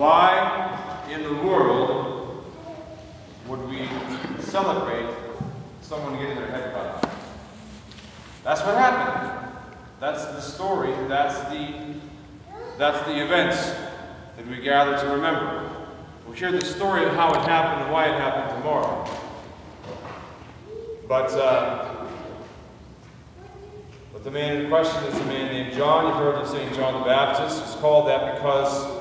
Why in the world would we celebrate someone getting their head cut off? That's what happened. That's the story. That's the events that we gather to remember. We'll hear the story of how it happened and why it happened tomorrow. But the man in question is a man named John. You've heard of St. John the Baptist. It's called that because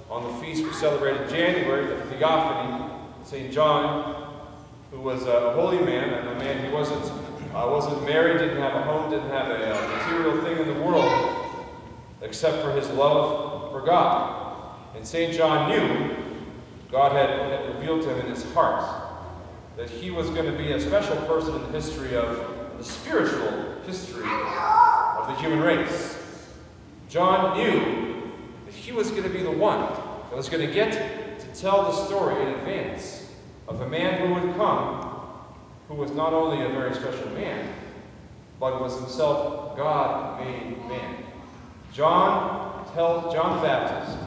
on the feast we celebrated in January, the Theophany, St. John, who was a holy man, and a man who wasn't married, didn't have a home, didn't have a material thing in the world except for his love for God. And St. John knew, God had revealed to him in his heart, that he was going to be a special person in the history of the spiritual history of the human race. John knew that he was going to be the one that was going to get to tell the story in advance of a man who would come, who was not only a very special man, but was himself God-made man. John the Baptist,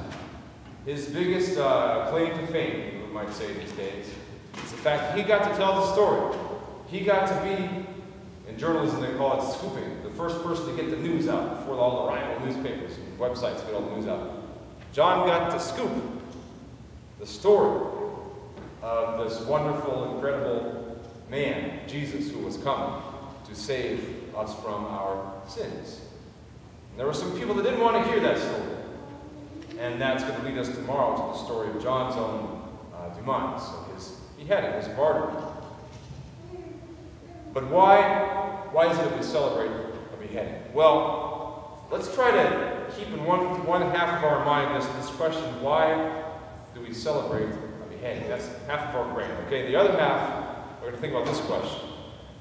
his biggest claim to fame, we might say these days, is the fact that he got to tell the story. He got to be, in journalism they call it scooping, the first person to get the news out before all the rival newspapers and websites get all the news out. John got to scoop the story of this wonderful, incredible man, Jesus, who was coming to save us from our sins. And there were some people that didn't want to hear that story. And that's going to lead us tomorrow to the story of John's own demise, of his beheading, his martyrdom. But why is it that we celebrate a beheading? Well, let's try to keep in one half of our mind this question, why do we celebrate a beheading? That's half of our brain. Okay, the other half, we're going to think about this question.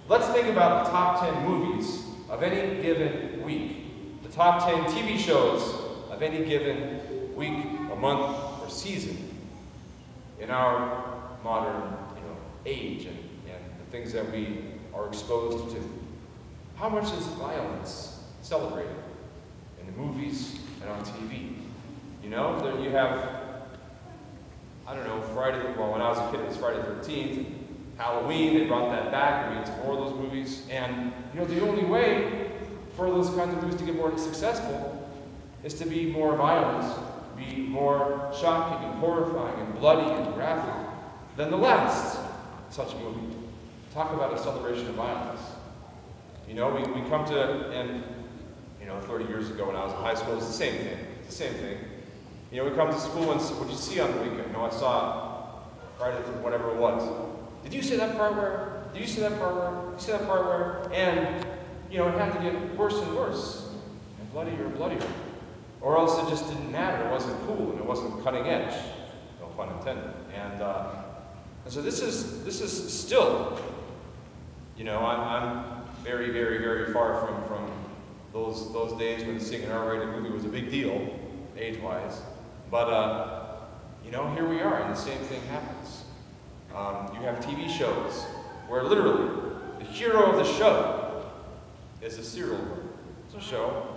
Let's think about the top 10 movies of any given week. The top 10 TV shows of any given week, a month, or season in our modern age and the things that we are exposed to. How much is violence celebrated in the movies and on TV? You have, I don't know, when I was a kid it was Friday the 13th, Halloween, they brought that back, we had some more of those movies, and the only way for those kinds of movies to get more successful is to be more violent, be more shocking and horrifying and bloody and graphic than the last such movie. Talk about a celebration of violence. We come to, and 30 years ago when I was in high school, it's the same thing. It's the same thing. We come to school and what'd you see on the weekend? I saw Friday, whatever it was. Did you see that part where? Did you see that part where? Did you see that part where? And, it had to get worse and worse, and bloodier and bloodier. Or else it just didn't matter. It wasn't cool, and it wasn't cutting edge. No pun intended. And so this is still, I'm very, very, very far from those days when seeing an R-rated movie was a big deal, age-wise. But, here we are, and the same thing happens. You have TV shows where literally the hero of the show is a serial murderer. It's a show.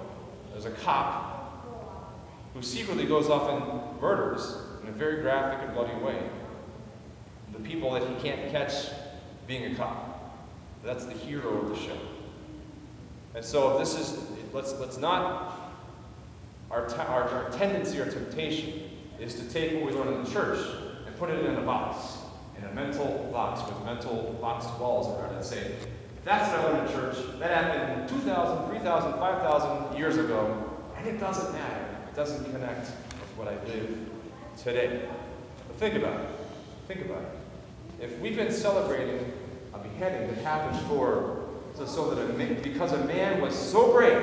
There's a cop who secretly goes off and murders in a very graphic and bloody way the people that he can't catch being a cop. That's the hero of the show. And so this is, let's not, our tendency, our temptation is to take what we learn in the church and put it in a box, in a mental box with mental box walls around it and say, that's what I learned in church. That happened 2,000, 3,000, 5,000 years ago, and it doesn't matter. It doesn't connect with what I live today. But think about it. Think about it. If we've been celebrating a beheading that happened because a man was so brave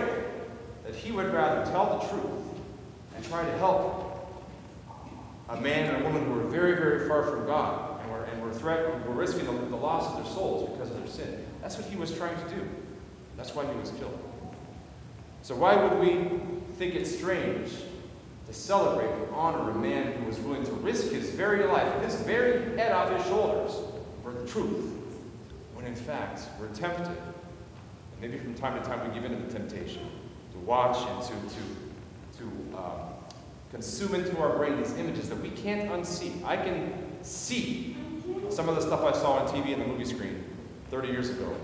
that he would rather tell the truth and try to help a man and a woman who were very, very far from God and were threatened, were risking the loss of their souls because of their sin. That's what he was trying to do. That's why he was killed. So why would we think it's strange to celebrate and honor a man who was willing to risk his very life, his very head off his shoulders for the truth, when in fact we're tempted, and maybe from time to time we give in to the temptation to watch and to consume into our brain these images that we can't can't unsee. I can see some of the stuff I saw on TV and the movie screen 30 years ago.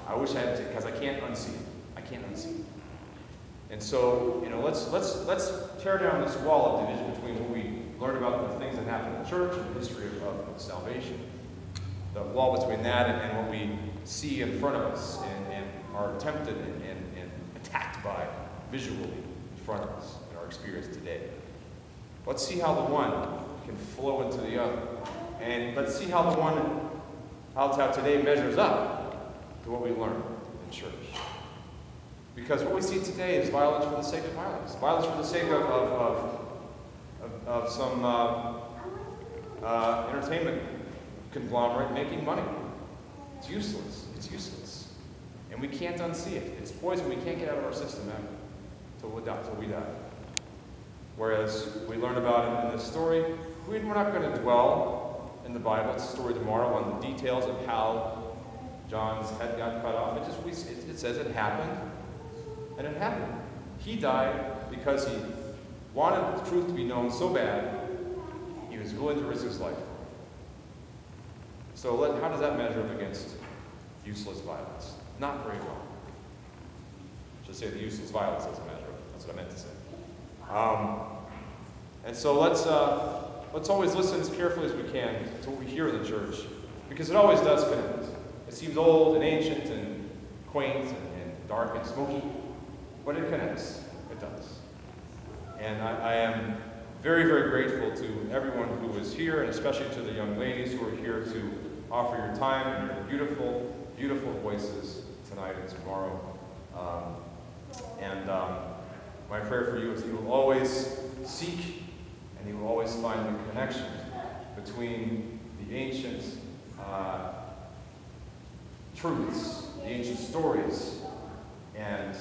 I wish I had to, because I can't unsee it. I can't unsee it. And so, let's tear down this wall of division between what we learn about the things that happen in the church and the history of salvation. The wall between that and what we see in front of us and are tempted and attacked by visually in front of us in our experience today. Let's see how the one can flow into the other. And let's see how the one, how today measures up to what we learned in church. Because what we see today is violence for the sake of violence. Violence for the sake of some entertainment conglomerate making money. It's useless. It's useless. And we can't unsee it. It's poison we can't get out of our system until we die. Whereas we learn about it in this story, we're not going to dwell in the Bible. It's a story tomorrow on the details of how John's head got cut off. It says it happened, and it happened. He died because he wanted the truth to be known so bad, he was willing to risk his life. So how does that measure up against useless violence? Not very well. I should say the useless violence doesn't measure up. That's what I meant to say. And so let's always listen as carefully as we can to what we hear in the church, because it always does connect. It seems old and ancient and quaint and dark and smoky, but it connects. It does. And I am very, very grateful to everyone who is here, and especially to the young ladies who are here to offer your time and your beautiful, beautiful voices tonight and tomorrow. My prayer for you is that you will always seek and you will always find the connection between the ancient truths, the ancient stories, and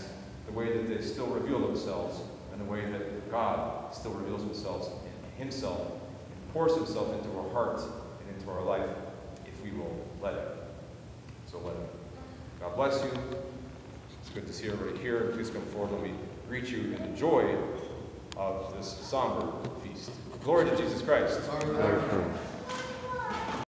the way that they still reveal themselves, and the way that God still reveals himself and pours himself into our heart and into our life if we will let it. So let it. God bless you. It's good to see everybody here. Please come forward. Let me greet you in the joy of this somber feast. Glory to Jesus Christ. Glory to God.